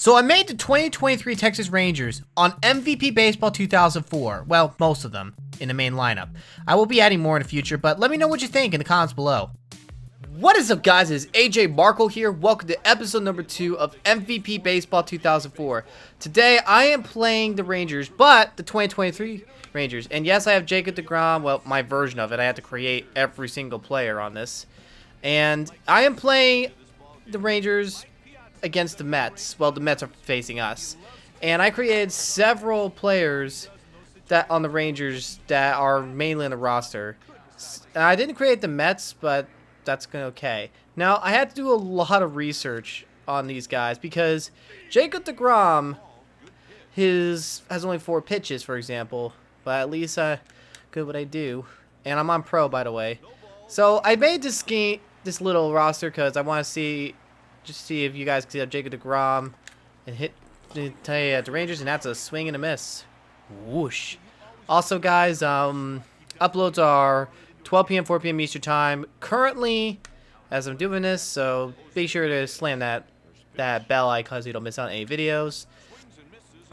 So I made the 2023 Texas Rangers on MVP Baseball 2004. Well, most of them in the main lineup. I will be adding more in the future, but let me know what you think in the comments below. What is up, guys? It's ajmarkle here. Welcome to episode number 2 of MVP Baseball 2004. Today, I am playing the Rangers, but the 2023 Rangers. And yes, I have Jacob deGrom. Well, my version of it. I had to create every single player on this. And I am playing the Rangers against the Mets. Well, the Mets are facing us. And I created several players that on the Rangers that are mainly on the roster. And I didn't create the Mets, but that's okay. Now, I had to do a lot of research on these guys because Jacob deGrom has only 4 pitches, for example. But at least I good what I do. And I'm on pro, by the way. So I made this little roster because I want to just see if you guys can see Jacob deGrom and hit the Rangers, and that's a swing and a miss. Whoosh. Also, guys, uploads are 12 p.m., 4 p.m. Eastern Time currently as I'm doing this, so be sure to slam that bell icon so you don't miss out on any videos.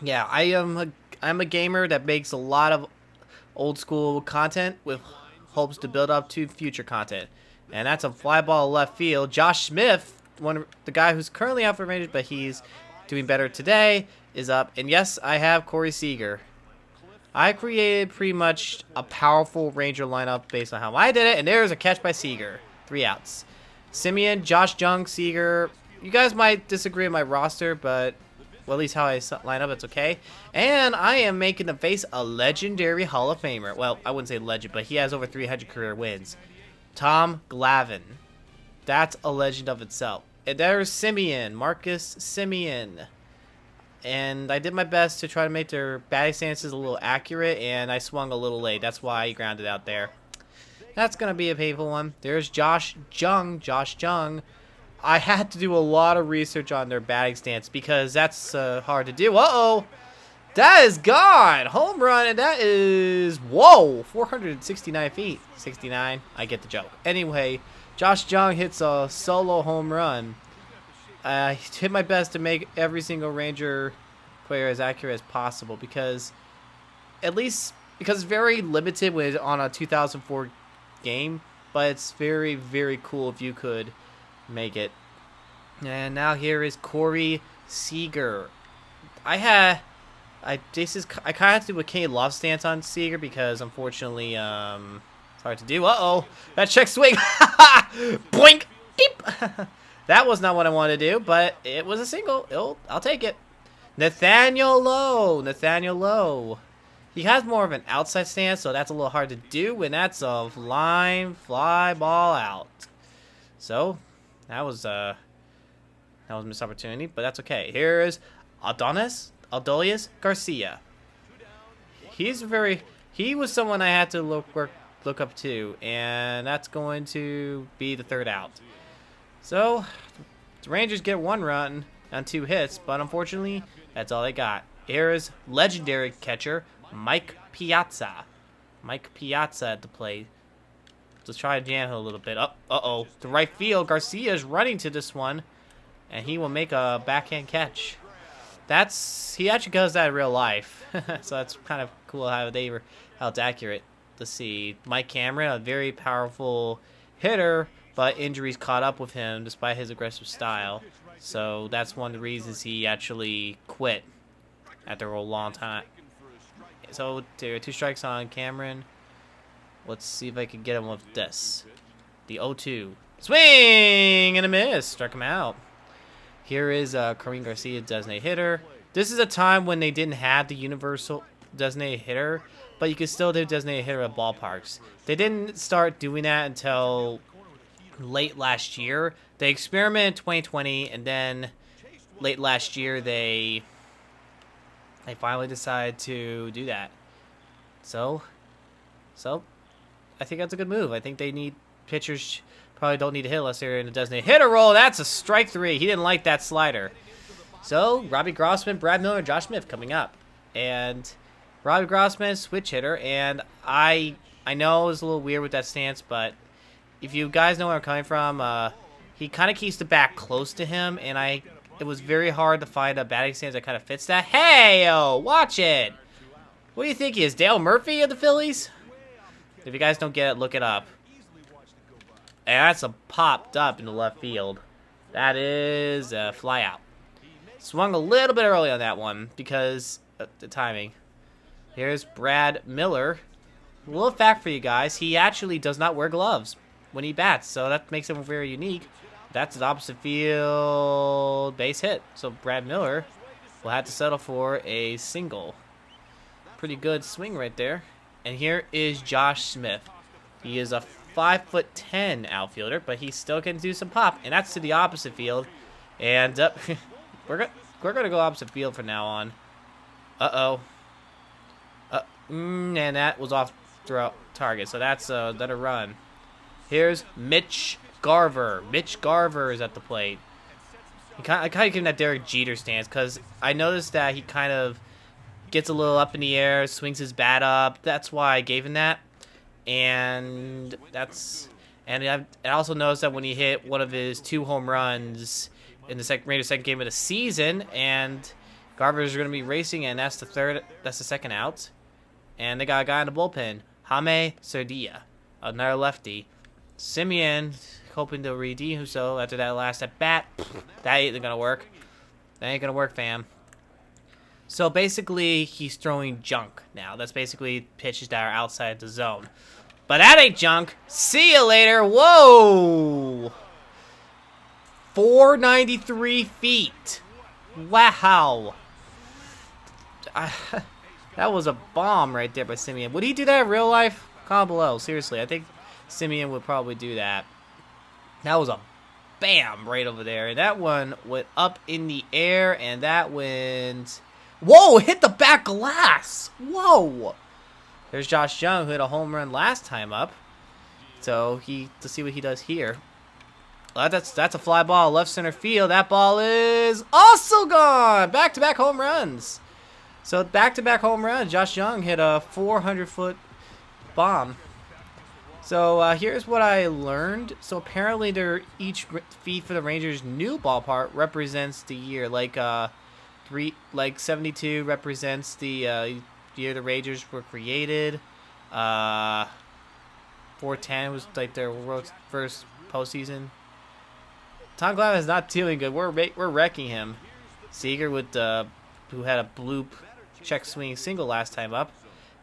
Yeah, I'm a gamer that makes a lot of old school content with hopes to build up to future content. And that's a fly ball left field. Josh Smith, the guy who's currently out for Rangers, but he's doing better today, is up. And yes, I have Corey Seager. I created pretty much a powerful Ranger lineup based on how I did it, and there's a catch by Seager. 3 outs. Simeon, Josh Jung, Seager. You guys might disagree with my roster, but well, at least how I line up, it's okay. And I am making the face a legendary Hall of Famer. Well, I wouldn't say legend, but he has over 300 career wins. Tom Glavine. That's a legend of itself. And there's Simeon, Marcus Simeon. And I did my best to try to make their batting stances a little accurate, and I swung a little late. That's why I grounded out there. That's going to be a painful one. There's Josh Jung. I had to do a lot of research on their batting stance because that's hard to do. Uh-oh. That is gone. Home run, and that is, whoa, 469 feet. 69. I get the joke. Anyway, Josh Jung hits a solo home run. I did my best to make every single Ranger player as accurate as possible because it's very limited when it's on a 2004 game, but it's very, very cool if you could make it. And now here is Corey Seager. I kind of have to do a Kenny Love stance on Seager because unfortunately it's hard to do. Uh-oh, that check swing. Boink. Beep. That was not what I wanted to do, but it was a single. I'll take it. Nathaniel Lowe. He has more of an outside stance, so that's a little hard to do, and that's a line fly ball out. So that was a missed opportunity, but that's okay. Here is Adolis Garcia. He was someone I had to look up to, and that's going to be the 3rd out. So, the Rangers get 1 run on 2 hits, but unfortunately, that's all they got. Here is legendary catcher Mike Piazza. At the plate. Let's try to jam him a little bit. Uh-oh. To right field, Garcia is running to this one, and he will make a backhand catch. He actually does that in real life, so that's kind of cool how it's accurate. Let's see. Mike Cameron, a very powerful hitter, but injuries caught up with him despite his aggressive style. So that's one of the reasons he actually quit after a long time. So there are 2 strikes on Cameron. Let's see if I can get him with this. The 0-2. Swing and a miss. Struck him out. Here is Kareem Garcia, designated hitter. This is a time when they didn't have the universal designated hitter, but you could still do designated hitter at ballparks. They didn't start doing that until late last year. They experimented in 2020, and then late last year they finally decided to do that. So I think that's a good move. I think they need pitchers probably don't need to hit unless they're in a designated hitter role. That's a strike 3. He didn't like that slider. So Robbie Grossman, Brad Miller, Josh Smith coming up, and Robbie Grossman switch hitter, and I know it's a little weird with that stance, but if you guys know where I'm coming from, he kind of keeps the bat close to him, and I it was very hard to find a batting stance that kind of fits that. Hey, yo, watch it. What do you think he is, Dale Murphy of the Phillies? If you guys don't get it, look it up. And that's a popped up in the left field. That is a fly out. Swung a little bit early on that one because of the timing. Here's Brad Miller. A little fact for you guys, he actually does not wear gloves when he bats, so that makes him very unique. That's an opposite field base hit. So Brad Miller will have to settle for a single. Pretty good swing right there. And here is Josh Smith. He is a 5'10" outfielder, but he still can do some pop, and that's to the opposite field. And we're gonna go opposite field from now on. And that was off throughout target, so that's a run. Here's Mitch Garver. Mitch Garver is at the plate. I kind of give him that Derek Jeter stance because I noticed that he kind of gets a little up in the air, swings his bat up. That's why I gave him that. And I also noticed that when he hit one of his 2 home runs in the Rangers' second game of the season, and Garver's going to be racing, and that's the second out. And they got a guy in the bullpen, Jaime Cerdia, another lefty. Simeon hoping to redeem himself after that last at bat. That ain't gonna work. That ain't gonna work, fam. So basically, he's throwing junk now. That's basically pitches that are outside the zone. But that ain't junk. See you later. Whoa! 493 feet. Wow. That was a bomb right there by Simeon. Would he do that in real life? Comment below. Seriously, I think Simeon would probably do that. That was a bam right over there. And that one went up in the air, and that went... Whoa, hit the back glass. Whoa. There's Josh Young, who hit a home run last time up. So, let's see what he does here. That's a fly ball left center field. That ball is also gone. Back-to-back home runs. So, back-to-back home runs. Josh Young hit a 400-foot bomb. So, here's what I learned. So, apparently, each feet for the Rangers' new ballpark represents the year. Like 72 represents the year the Rangers were created. 410 was like their first postseason. Tom Glavine is not doing good. We're wrecking him. Seager who had a bloop check swing single last time up.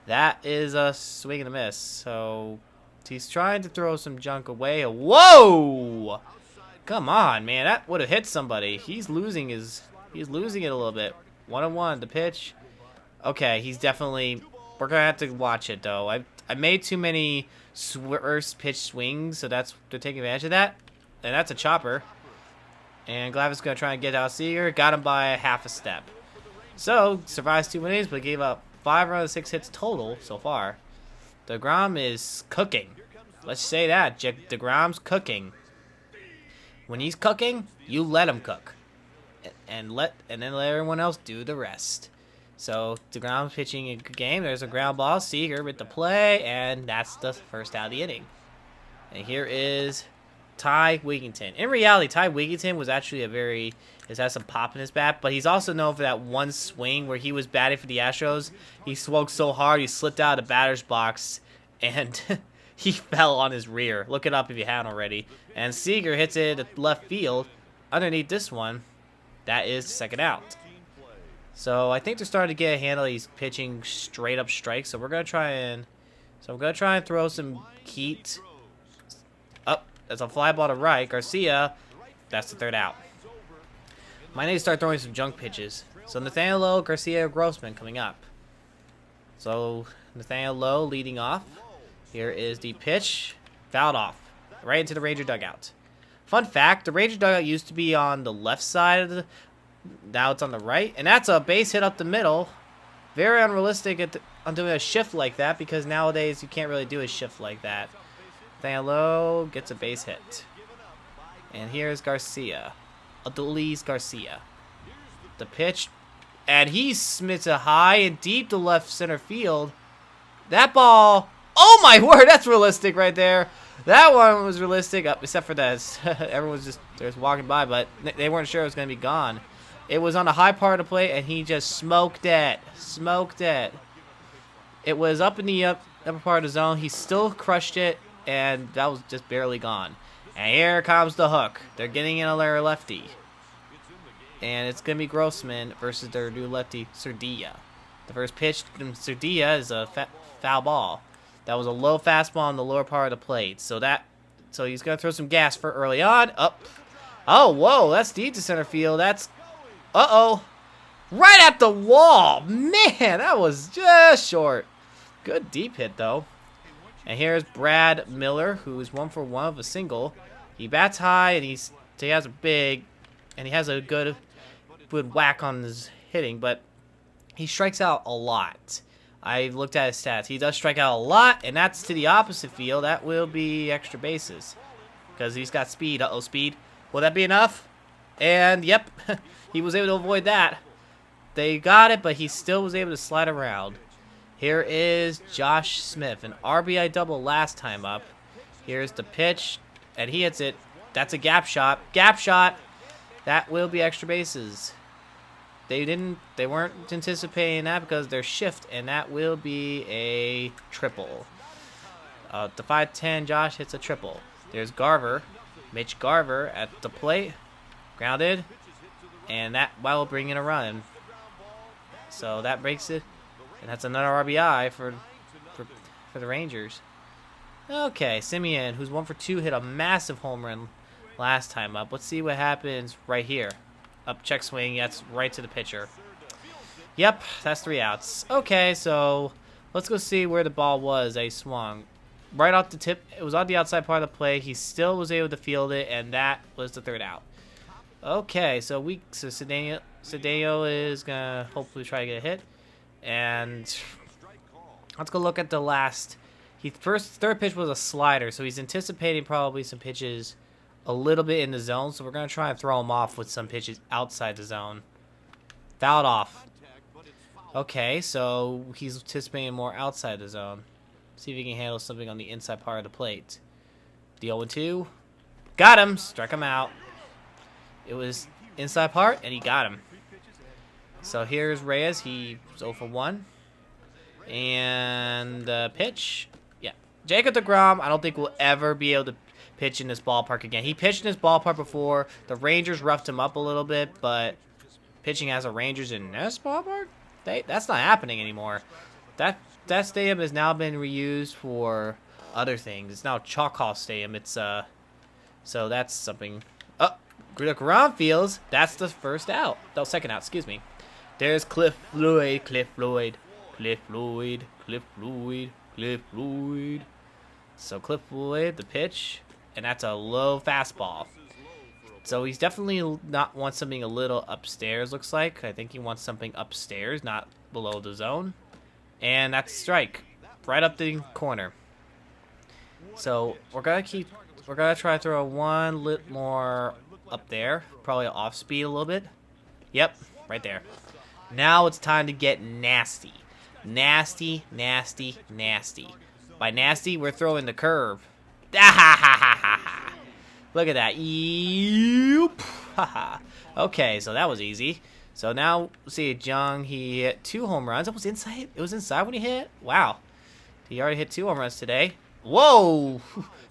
That is a swing and a miss. So he's trying to throw some junk away. Whoa! Come on, man. That would have hit somebody. He's losing it a little bit. 1-1, the pitch. Okay, he's definitely... We're going to have to watch it, though. I made too many first pitch swings, so they're taking advantage of that. And that's a chopper. And Glavine's going to try and get out Seager. Got him by half a step. So, survives 2 innings, but gave up 5 runs, 6 hits total so far. DeGrom is cooking. Let's say that. DeGrom's cooking. When he's cooking, you let him cook. And then let everyone else do the rest. So, DeGrom's pitching a good game. There's a ground ball. Seager with the play, and that's the first out of the inning. And here is Ty Wigginton. In reality, Ty Wigginton was actually has some pop in his bat, but he's also known for that one swing where he was batting for the Astros. He swung so hard, he slipped out of the batter's box, and he fell on his rear. Look it up if you haven't already. And Seager hits it at left field underneath this one. That is second out. So I think they're starting to get a handle. He's pitching straight up strikes. So I'm gonna try and throw some heat. Up. That's a fly ball to right. Garcia. That's the third out. Might need to start throwing some junk pitches. So Nathaniel Lowe, Garcia, Grossman coming up. So Nathaniel Lowe leading off. Here is the pitch. Fouled off. Right into the Ranger dugout. Fun fact, the Ranger dugout used to be on the left side now it's on the right. And that's a base hit up the middle. Very unrealistic on doing a shift like that because nowadays you can't really do a shift like that. Nathaniel Lowe gets a base hit. And here's Garcia. Adolis Garcia. The pitch. And he smits a high and deep to left center field. That ball. Oh my word, that's realistic right there. That one was realistic, except for that everyone was just walking by, but they weren't sure it was going to be gone. It was on the high part of the plate, and he just smoked it. Smoked it. It was up in the upper part of the zone. He still crushed it, and that was just barely gone. And here comes the hook. They're getting in a lefty. And it's going to be Grossman versus their new lefty, Cerdilla. The first pitch from Cerdilla is a foul ball. That was a low fastball on the lower part of the plate. So he's going to throw some gas for early on. Up. Oh, whoa, that's deep to center field. That's, uh-oh. Right at the wall. Man, that was just short. Good deep hit, though. And here's Brad Miller, who's 1 for 1 of a single. He bats high, and he has a good whack on his hitting, but he strikes out a lot. I looked at his stats. He does strike out a lot, and that's to the opposite field. That will be extra bases because he's got speed. Uh-oh, speed. Will that be enough? And, yep, he was able to avoid that. They got it, but he still was able to slide around. Here is Josh Smith, an RBI double last time up. Here's the pitch, and he hits it. That's a gap shot. Gap shot. That will be extra bases. They weren't anticipating that because they're shift, and that will be a triple. The 5'10", Josh hits a triple. There's Garver, Mitch Garver at the plate, grounded, and that will bring in a run. So that breaks it, and that's another RBI for the Rangers. Okay, Simeon, who's 1 for 2, hit a massive home run last time up. Let's see what happens right here. Up, check swing, that's right to the pitcher. Yep, that's 3 outs. Okay, so let's go see where the ball was that he swung. Right off the tip, it was on the outside part of the play. He still was able to field it, and that was the 3rd out. Okay, so Cedeno is going to hopefully try to get a hit. And let's go look at the last. Third pitch was a slider, so he's anticipating probably some pitches a little bit in the zone, so we're going to try and throw him off with some pitches outside the zone. Fouled off. Okay, so he's anticipating more outside the zone. See if he can handle something on the inside part of the plate. The 0-2. Got him. Struck him out. It was inside part, and he got him. So here's Reyes. He's 0 for 1. And pitch. Yeah. Jacob deGrom, I don't think will ever be able to pitch in this ballpark again. He pitched in this ballpark before. The Rangers roughed him up a little bit, but pitching as a Rangers in this ballpark, that's not happening anymore. That stadium has now been reused for other things. It's now Choctaw Stadium. It's so that's something. Oh, around fields. That's the first out. No, second out. Excuse me. There's Cliff Floyd. So Cliff Floyd, the pitch. And that's a low fastball. So he's definitely not wants something a little upstairs, looks like. I think he wants something upstairs, not below the zone. And that's a strike. Right up the corner. So we're gonna try to throw one lit more up there. Probably off speed a little bit. Yep, right there. Now it's time to get nasty. Nasty, nasty, nasty. By nasty, we're throwing the curve. Look at that. Okay, so that was easy. So now, see, Jung, he hit 2 home runs. It was inside. It was inside when he hit. Wow. He already hit 2 home runs today. Whoa.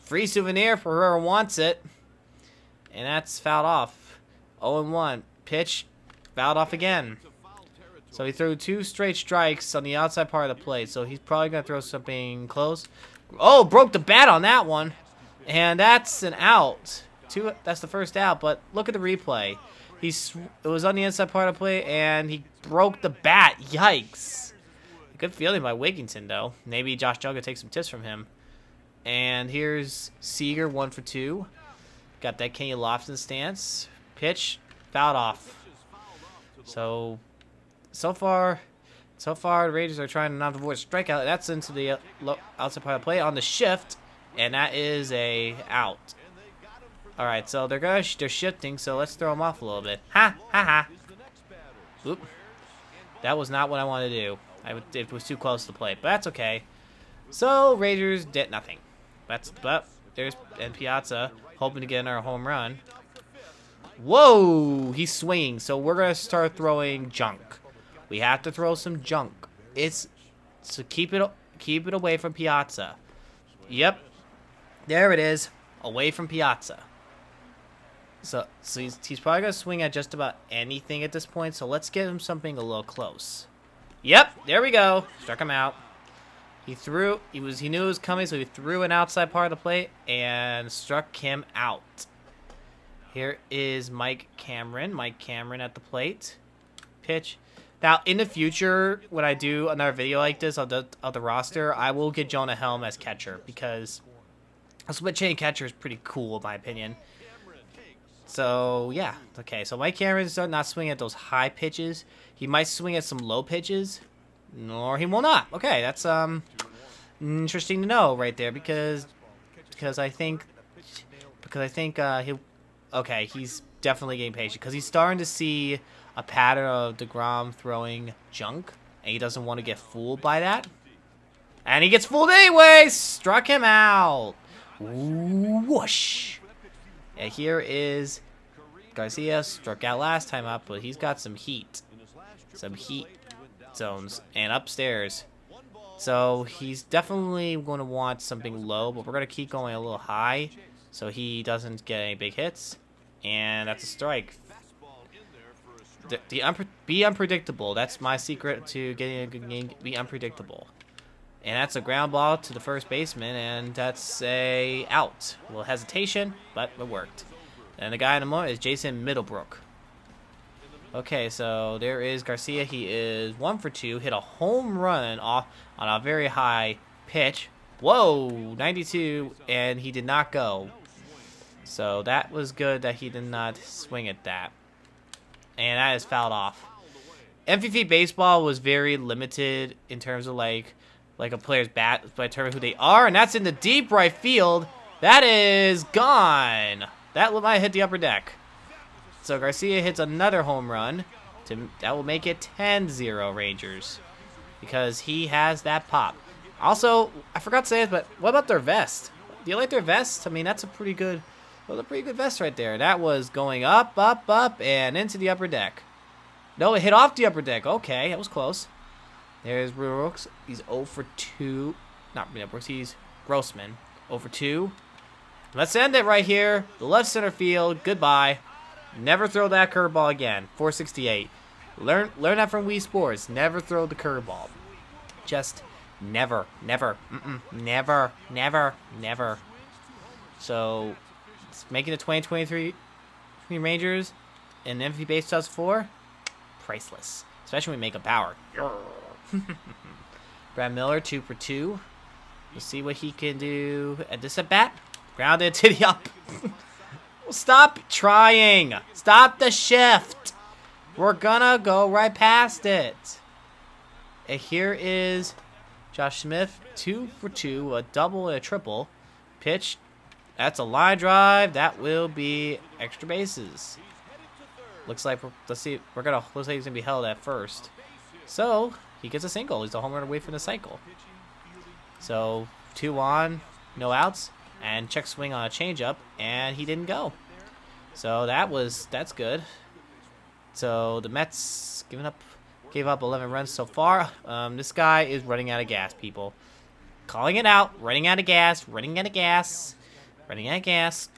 Free souvenir for whoever wants it. And that's fouled off. 0-1. Pitch. Fouled off again. So he threw 2 straight strikes on the outside part of the plate. So he's probably going to throw something close. Oh, broke the bat on that one. And that's an out. That's the first out, but look at the replay. It was on the inside part of the play, and he broke the bat. Yikes. Good feeling by Wigginton, though. Maybe Josh Jung could take some tips from him. And here's Seager, 1 for 2. Got that Kenny Lofton stance. Pitch, fouled off. So far, the Rangers are trying to not avoid a strikeout. That's into the outside part of the play on the shift, and that is a out. All right, so they're shifting, so let's throw them off a little bit. Ha ha ha. Oop. That was not what I wanted to do. It was too close to the plate, but that's okay. So Rangers did nothing. But there's Piazza hoping to get another home run. Whoa, he's swinging. So we're gonna start throwing junk. We have to throw some junk. So keep it away from Piazza. Yep, there it is, away from Piazza. So he's probably gonna swing at just about anything at this point. So let's get him something a little close. Yep, there we go. Struck him out. He knew it was coming, so he threw an outside part of the plate and struck him out. Here is Mike Cameron. Mike Cameron at the plate. Pitch. Now, in the future, when I do another video like this of the roster, I will get Jonah Helm as catcher because a split chain catcher is pretty cool, in my opinion. So, yeah. Okay, so Mike Cameron's not swinging at those high pitches. He might swing at some low pitches, or he will not. Okay, that's interesting to know right there because I think he's definitely getting patient because he's starting to see a pattern of DeGrom throwing junk, and he doesn't want to get fooled by that. And he gets fooled anyway. Struck him out. Whoosh. And here is Garcia. Struck out last time up, but he's got some heat. Some heat zones. And upstairs. So he's definitely going to want something low, but we're going to keep going a little high so he doesn't get any big hits. And that's a strike. Be unpredictable. That's my secret to getting a good game. Be unpredictable. And that's a ground ball to the first baseman, and that's a out. A little hesitation, but it worked. And the guy in the moment is Jason Middlebrook. Okay, so there is Garcia. He is 1 for 2. Hit a home run off on a very high pitch. Whoa, 92, and he did not go. So that was good that he did not swing at that. And that is fouled off. MVP baseball was very limited in terms of like a player's bat by determining who they are, and that's in the deep right field. That is gone. That might hit the upper deck. So Garcia hits another home run. That will make it 10-0 Rangers because he has that pop. Also, I forgot to say it, but what about their vest? Do you like their vest? I mean, that's a pretty good vest right there. That was going up, up, up, and into the upper deck. No, it hit off the upper deck. Okay, that was close. There's Brooks. He's 0 for 2. Not Brooks, he's Grossman. 0 for 2. Let's end it right here. The left center field. Goodbye. Never throw that curveball again. 468. Learn that from Wii Sports. Never throw the curveball. Just never, never, never, never, never. So, making the 2023 Rangers and MVP base 2004, priceless. Especially when we make a power. Brad Miller, 2 for 2. We'll see what he can do at this at bat. Grounded to the up. Stop trying. Stop the shift. We're gonna go right past it. And here is Josh Smith, 2 for 2, a double and a triple. Pitch. That's a line drive. That will be extra bases. Looks like looks like he's gonna be held at first. So he gets a single. He's a home run away from the cycle. So 2 on, no outs, and check swing on a changeup, and he didn't go. So that's good. So the Mets gave up 11 runs so far. This guy is running out of gas, people. Calling it out. Running out of gas. Running out of gas. Running out of gas.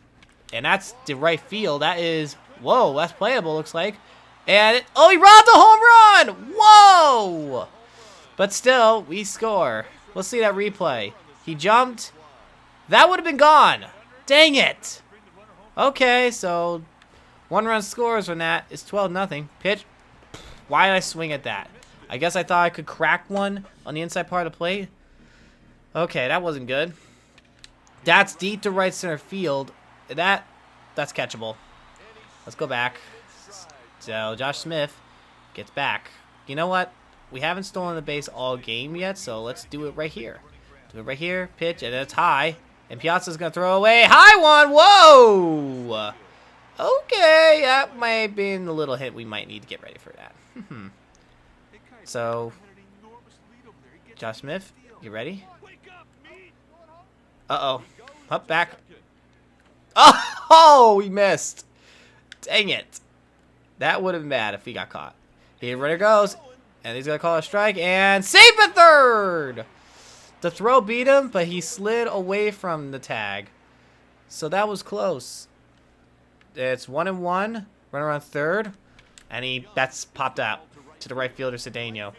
And that's the right field. That is, whoa, that's playable, looks like. And, oh, he robbed the home run! Whoa! But still, we score. Let's see that replay. He jumped. That would have been gone. Dang it. Okay, so 1 run scores from that is 12-0. Pitch. Why did I swing at that? I guess I thought I could crack one on the inside part of the plate. Okay, that wasn't good. That's deep to right center field. That's catchable. Let's go back. So Josh Smith gets back. You know what? We haven't stolen the base all game yet, so let's do it right here. Do it right here. Pitch, and it's high. And Piazza's going to throw away. High one. Whoa. Okay, that might have been a little hit. We might need to get ready for that. So, Josh Smith, you ready? Uh-oh. Up back. Oh, he missed. Dang it. That would have been bad if he got caught. Here runner goes. And he's going to call a strike. And safe at third. The throw beat him, but he slid away from the tag. So that was close. It's 1-1. Runner on third. And that's popped out to the right fielder, Cedeno.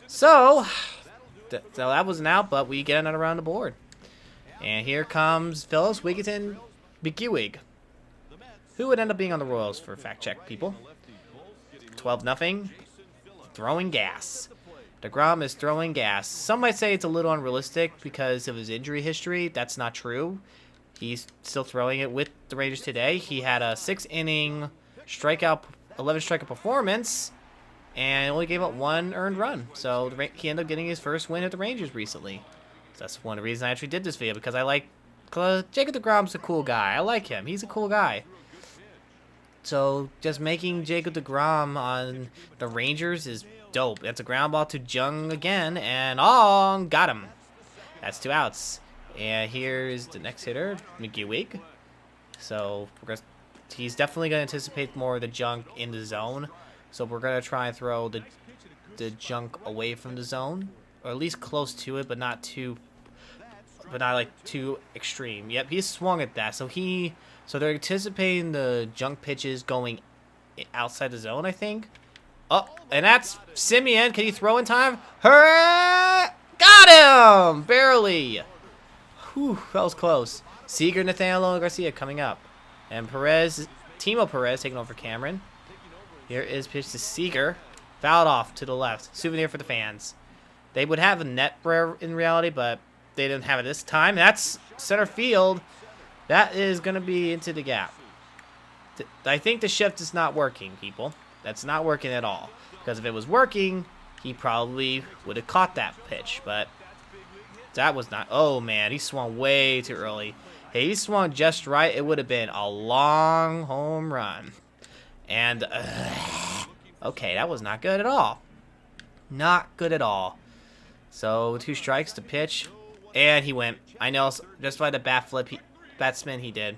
So that was an out, but we get another run on the board. And here comes Phyllis Wigginton McGewig, who would end up being on the Royals for fact check people. 12-0. Throwing gas. DeGrom is throwing gas. Some might say it's a little unrealistic because of his injury history. That's not true. He's still throwing it with the Rangers today. He had a 6-inning strikeout, 11 strikeout performance, and only gave up 1 earned run. So he ended up getting his first win at the Rangers recently. So that's one of the reasons I actually did this video, because I like Jacob DeGrom's a cool guy. I like him. He's a cool guy. So just making Jacob DeGrom on the Rangers is dope. That's a ground ball to Jung again, and got him. That's 2 outs. And here's the next hitter, McGewig. So he's definitely going to anticipate more of the junk in the zone. So we're going to try and throw the junk away from the zone, or at least close to it, but not like too extreme. Yep, he swung at that. So they're anticipating the junk pitches going outside the zone, I think. Oh, and that's Simeon. Can he throw in time? Hurrah! Got him! Barely. Whew, that was close. Seager, Nathaniel Garcia coming up. And Timo Perez taking over Cameron. Here is pitch to Seager. Fouled off to the left. Souvenir for the fans. They would have a net in reality, but they didn't have it this time. That's center field. That is going to be into the gap. I think the shift is not working, people. That's not working at all. Because if it was working, he probably would have caught that pitch. But that was not. Oh, man. He swung way too early. Hey, he swung just right. It would have been a long home run. And, okay, that was not good at all. Not good at all. So, 2 strikes to pitch. And he went. I know, just by the bat spin he did.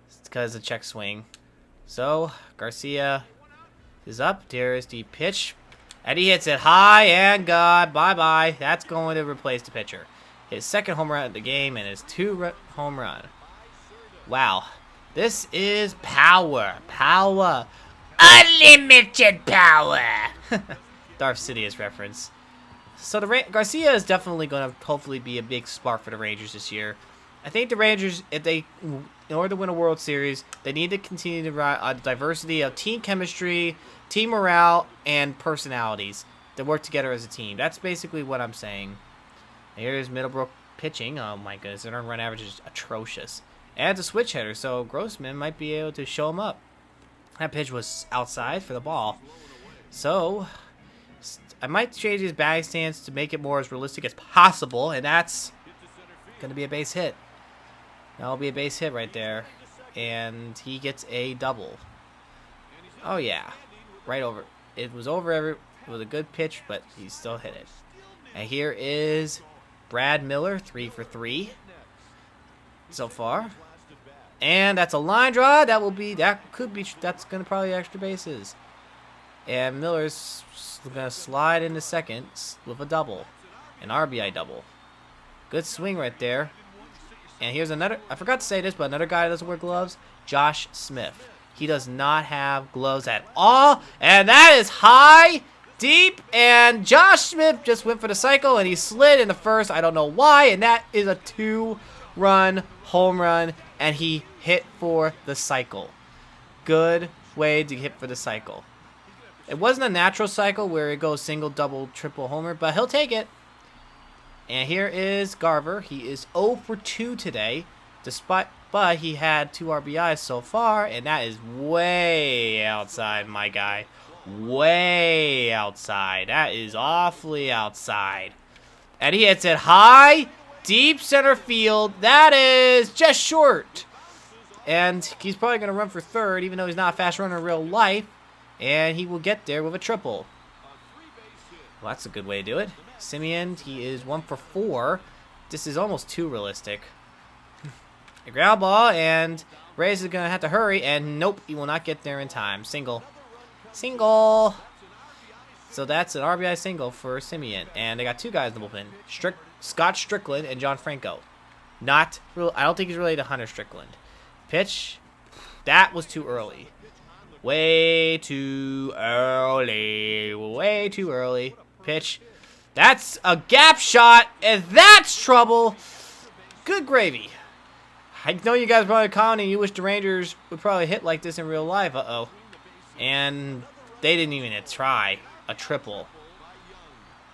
It's because of the check swing. So, Garcia is up. There is the pitch. And he hits it high and God. Bye-bye. That's going to replace the pitcher. His second home run of the game and his 2 home run. Wow. This is power. Power. Unlimited power. Darth Sidious reference. So Garcia is definitely going to hopefully be a big spark for the Rangers this year. I think the Rangers, in order to win a World Series, they need to continue to ride on the diversity of team chemistry, team morale, and personalities to work together as a team. That's basically what I'm saying. Here's Middlebrook pitching. Oh my goodness, their run average is atrocious. And it's a switch hitter, so Grossman might be able to show him up. That pitch was outside for the ball. So I might change his batting stance to make it more as realistic as possible, and that's going to be a base hit. That'll be a base hit right there. And he gets a double. Oh, yeah. Right over. It was over. It was a good pitch, but he still hit it. And here is Brad Miller, 3 for 3 so far. And that's a line draw. That's going to probably extra bases. And Miller's going to slide into second with a double. An RBI double. Good swing right there. And here's another, I forgot to say this, but another guy that doesn't wear gloves, Josh Smith. He does not have gloves at all. And that is high, deep, and Josh Smith just went for the cycle, and he slid in the first. I don't know why, and that is a 2-run home run, and he hit for the cycle. Good way to hit for the cycle. It wasn't a natural cycle where it goes single, double, triple homer, but he'll take it. And here is Garver. He is 0 for 2 today, but he had 2 RBIs so far, and that is way outside, my guy. Way outside. That is awfully outside. And he hits it high, deep center field. That is just short. And he's probably going to run for third, even though he's not a fast runner in real life. And he will get there with a triple. Well, that's a good way to do it. Simeon, he is 1 for 4. This is almost too realistic. A ground ball, and Reyes is going to have to hurry, and nope, he will not get there in time. Single. Single. So that's an RBI single for Simeon. And they got two guys in the bullpen. Scott Strickland and John Franco. I don't think he's related to Hunter Strickland. Pitch. That was too early. Way too early. Way too early. Pitch. That's a gap shot, and that's trouble. Good gravy. I know you guys probably commenting you wish the Rangers would probably hit like this in real life. Uh-oh. And they didn't even try a triple.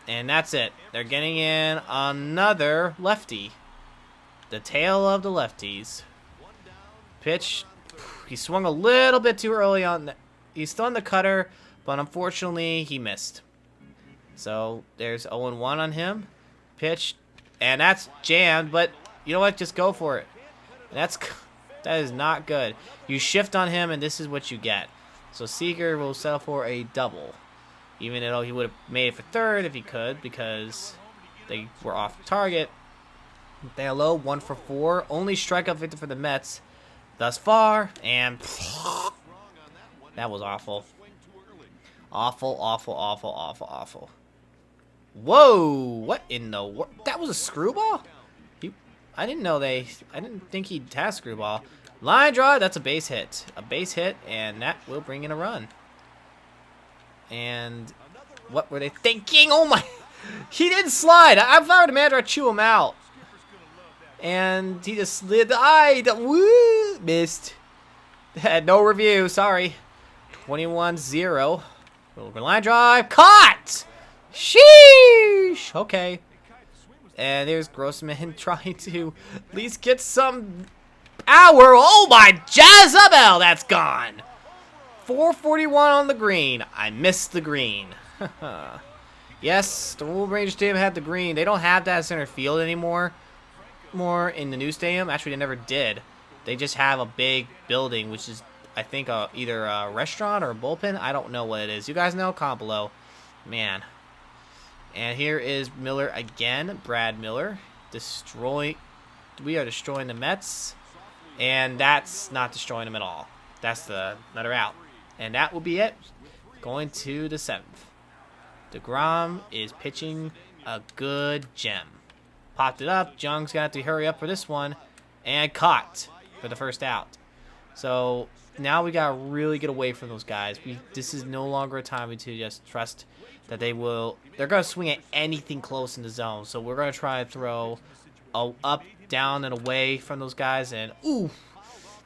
And that's it. They're getting in another lefty. The tail of the lefties. Pitch. He swung a little bit too early on. He's still on the cutter, but unfortunately he missed. So there's 0-1 on him. Pitch. And that's jammed, but you know what? Just go for it. That is not good. You shift on him, and this is what you get. So Seager will settle for a double. Even though he would have made it for third if he could, because they were off target. They low 1 for 4. Only strikeout victor for the Mets thus far, and that was awful. Awful, awful, awful, awful, awful. Whoa! What in the world? That was a screwball? I didn't think he'd test screwball. Line drive, that's a base hit. A base hit, and that will bring in a run. And what were they thinking? Oh my, he didn't slide. If I were the manager, I'd chew him out. And he just slid the eye. Woo, missed. Had no review, sorry. 21-0. Line drive, caught! Sheesh! Okay. And there's Grossman trying to at least get some power. Oh my Jezebel, that's gone. 441 on the green. I missed the green. Yes, the Royal Rangers Stadium had the green. They don't have that center field anymore. More in the new stadium. Actually, they never did. They just have a big building, which is, I think, either a restaurant or a bullpen. I don't know what it is. You guys know? Comment below. Man. And here is Miller again. Brad Miller. We are destroying the Mets. And that's not destroying them at all. That's another out. And that will be it. Going to the 7th. DeGrom is pitching a good gem. Popped it up. Jung's going to have to hurry up for this one. And caught for the first out. So now we got to really get away from those guys. This is no longer a time to just trust that they're going to swing at anything close in the zone. So we're going to try to throw up, down, and away from those guys. And, ooh,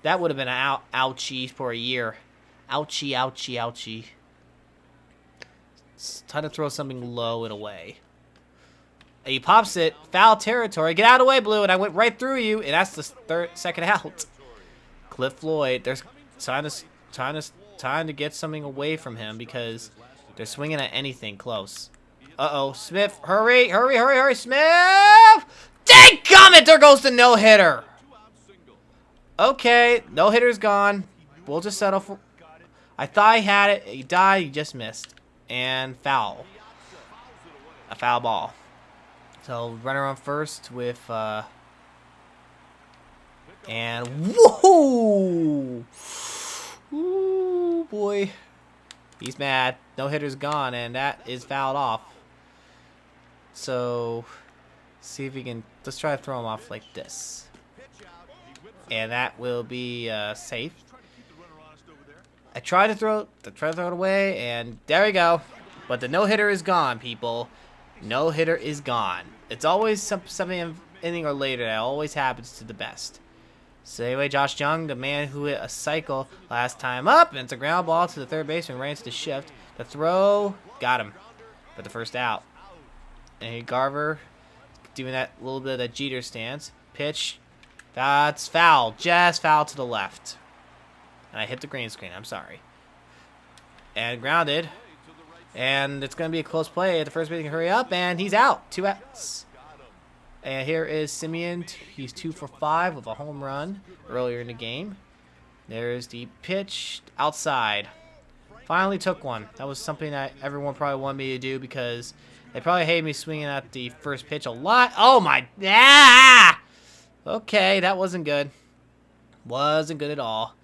that would have been an ouchie for a year. Ouchie, ouchie, ouchie. It's time to throw something low and away. And he pops it. Foul territory. Get out of the way, Blue. And I went right through you. And that's the second out. Cliff Floyd. There's time to get something away from him because they're swinging at anything close. Uh-oh. Smith. Hurry, hurry, hurry, hurry. Smith. Dadgummit! There goes the no-hitter. Okay. No-hitter's gone. We'll just settle for... I thought he had it. He died. He just missed. And foul. A foul ball. So, runner on first with... And... Whoa! Ooh, boy. He's mad. No-hitter's gone, and that is fouled off. So, see if we can... Let's try to throw him off like this. And that will be safe. I tried to throw it away, and there we go. But the no-hitter is gone, people. No-hitter is gone. It's always something inning or later that always happens to the best. So anyway, Josh Jung, the man who hit a cycle last time up, and it's a ground ball to the third baseman, ran to the shift. The throw, got him for the first out. And Garver doing that little bit of that Jeter stance. Pitch, that's foul, just foul to the left. And I hit the green screen, I'm sorry. And grounded. And it's going to be a close play. The first baseman can hurry up, and he's out. 2 outs. And here is Simeon. He's 2 for 5 with a home run earlier in the game. There's the pitch outside. Finally took one. That was something that everyone probably wanted me to do because they probably hated me swinging at the first pitch a lot. Oh, my. Ah! Okay, that wasn't good. Wasn't good at all.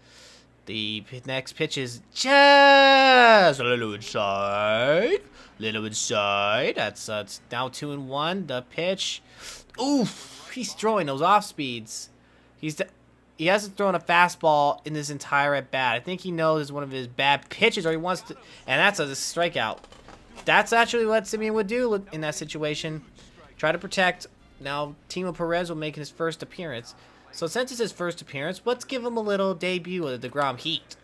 The next pitch is just a little inside. Little inside. That's it's now 2-1. The pitch. Oof. He's throwing those off speeds. He hasn't thrown a fastball in this entire at bat. I think he knows it's one of his bad pitches, or he wants to, and that's a strikeout. That's actually what Simeon would do in that situation. Try to protect. Now, Timo Perez will make his first appearance. So since it's his first appearance, let's give him a little debut of the DeGrom Heat.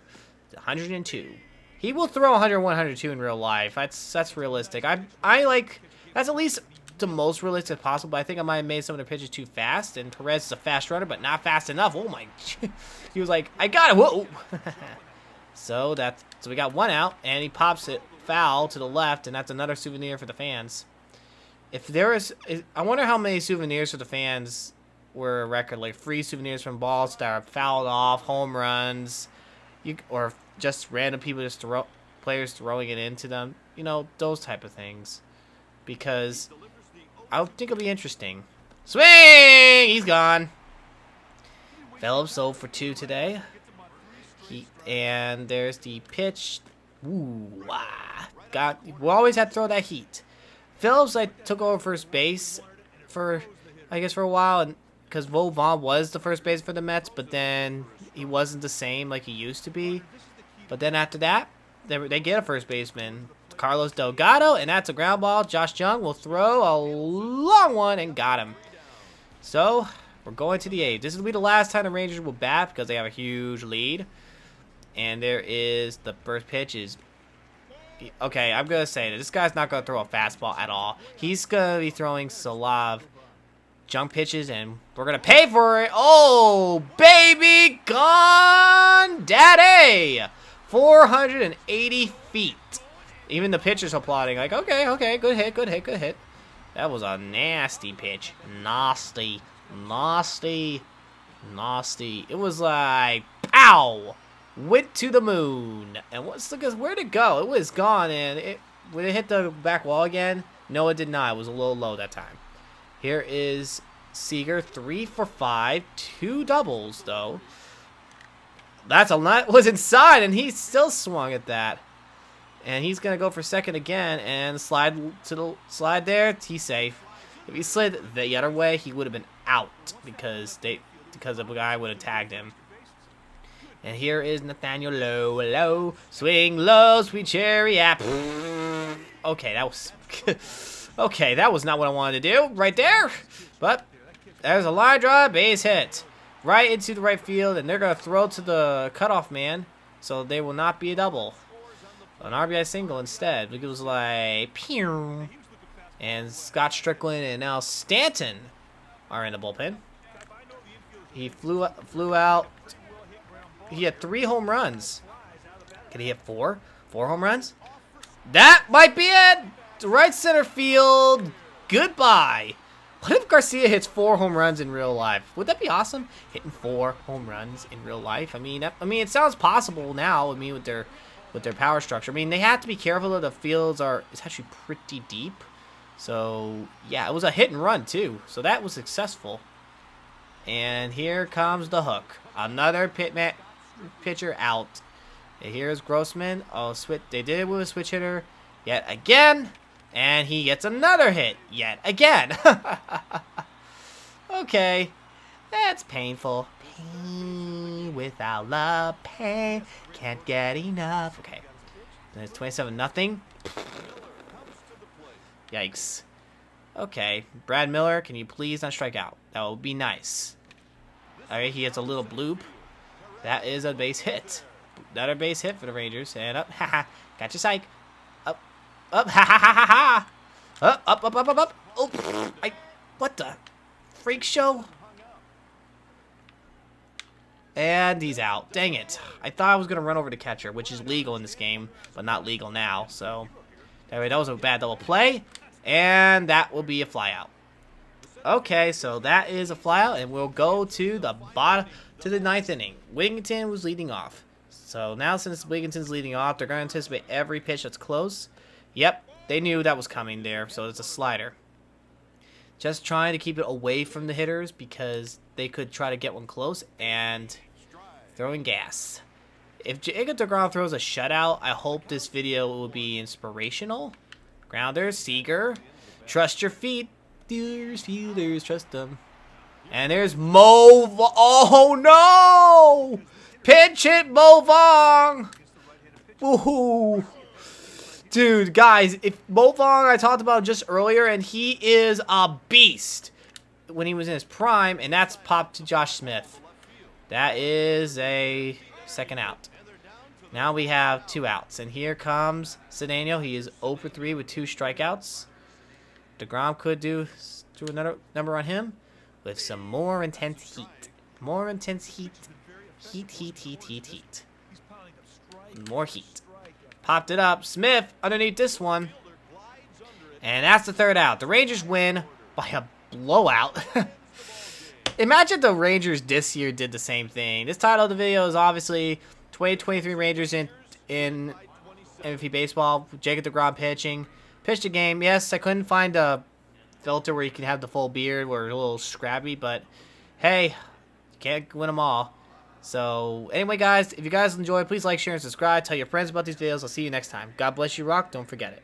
102. He will throw 101, 102 in real life. That's realistic. I like, that's at least the most realistic possible. I think I might have made some of the pitches too fast, and Perez is a fast runner, but not fast enough. Oh my! He was like, I got it. Whoa! So we got one out, and he pops it foul to the left, and that's another souvenir for the fans. If there is, I wonder how many souvenirs for the fans were a record, like free souvenirs from balls that are fouled off, home runs, or just random people players throwing it into them. You know, those type of things. Because I think it'll be interesting. Swing! He's gone. Phillips 0 for 2 today. And there's the pitch. Ooh, wow. We always had to throw that heat. Phillips took over first base for a while, and because Vaughn was the first base for the Mets, but then he wasn't the same like he used to be. But then after that, they get a first baseman, Carlos Delgado, and that's a ground ball. Josh Jung will throw a long one and got him. So we're going to the 8th. This will be the last time the Rangers will bat because they have a huge lead. And there is the first pitch is. Okay, I'm going to say that this guy's not going to throw a fastball at all. He's going to be throwing Slav junk pitches, and we're going to pay for it. Oh, baby, gone daddy. 480 feet. Even the pitchers applauding, like, okay, good hit. That was a nasty pitch. Nasty. It was like, pow. Went to the moon. And where'd it go? It was gone, and would it hit the back wall again? No, it did not. It was a little low that time. Here is Seager, 3 for 5, 2 doubles though. That's a lot. Was inside, and he still swung at that. And he's gonna go for second again and slide there. He's safe. If he slid the other way, he would have been out because the guy would have tagged him. And here is Nathaniel low, swing low, sweet cherry apple. Okay, that was okay. That was not what I wanted to do right there. But there's a line drive, base hit right into the right field, and they're gonna throw to the cutoff man, so they will not be a double. An RBI single instead. It was like pew. And Scott Strickland and now Stanton are in the bullpen. He flew out. He had 3 home runs. Can he hit 4? 4 home runs? That might be it. Right center field. Goodbye. What if Garcia hits 4 home runs in real life? Would that be awesome? Hitting 4 home runs in real life. I mean, it sounds possible now. I mean, with their power structure. I mean, they have to be careful that the fields it's actually pretty deep. So yeah, it was a hit and run too. So that was successful. And here comes the hook. Another pitcher out. And here's Grossman. Oh, they did it with a switch hitter yet again. And he gets another hit yet again. Okay. That's painful. Pain without love. Pain. Can't get enough. Okay. Then it's 27-0. Yikes. Okay. Brad Miller, can you please not strike out? That would be nice. Alright, he has a little bloop. That is a base hit. Another base hit for the Rangers. And up. Haha. Got your psych. Up. Up. Ha ha ha ha ha. Up. Oh. What the freak show? And he's out. Dang it. I thought I was going to run over the catcher, which is legal in this game, but not legal now. So, anyway, that was a bad double play. And that will be a flyout. Okay, so that is a flyout, and we'll go to the bottom, to the 9th inning. Wigington was leading off. So now since Wigington's leading off, they're going to anticipate every pitch that's close. Yep, they knew that was coming there, so it's a slider. Just trying to keep it away from the hitters because they could try to get one close, and Throwing gas. If Jacob DeGrom throws a shutout, I hope this video will be inspirational. Grounder, Seager. Trust your feet. Fielders, trust them. And there's oh no! Pinch hit, Mo Vong! Woohoo! Dude, guys, if Mo Vong I talked about just earlier, and he is a beast when he was in his prime, and that's popped to Josh Smith. That is a second out. Now we have 2 outs, and here comes Cedeno. He is 0 for 3 with 2 strikeouts. DeGrom could do another number on him with some more intense heat. More intense heat. Heat. More heat. Popped it up. Smith underneath this one. And that's the 3rd out. The Rangers win by a blowout. Imagine the Rangers this year did the same thing. This title of the video is obviously 2023 Rangers in MVP baseball. Jacob DeGrom pitching. Pitched a game. Yes, I couldn't find a filter where you can have the full beard where it's a little scrappy, but hey, you can't win them all. So anyway, guys, if you guys enjoy, please like, share, and subscribe. Tell your friends about these videos. I'll see you next time. God bless you, Rock. Don't forget it.